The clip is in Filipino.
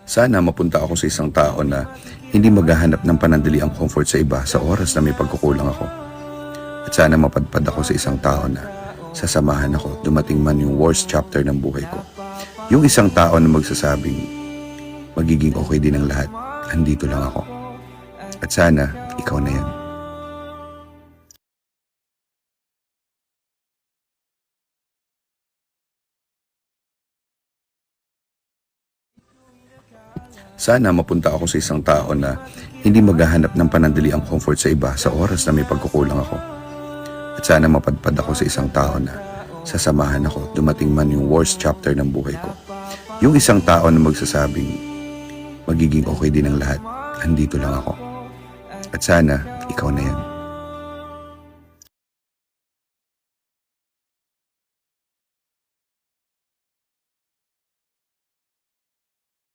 Sana mapunta ako sa isang tao na hindi maghahanap ng panandaliang comfort sa iba sa oras na may pagkukulang ako. At sana mapadpad ako sa isang tao na sasamahan ako dumating man yung worst chapter ng buhay ko. Yung isang tao na magsasabing magiging okay din ang lahat, andito lang ako. At sana ikaw na yan. Sana mapunta ako sa isang tao na hindi maghahanap ng panandaliang comfort sa iba sa oras na may pagkukulang ako. At sana mapadpad ako sa isang tao na sasamahan ako dumating man yung worst chapter ng buhay ko. Yung isang tao na magsasabing magiging okay din ang lahat, andito lang ako. At sana ikaw na yan.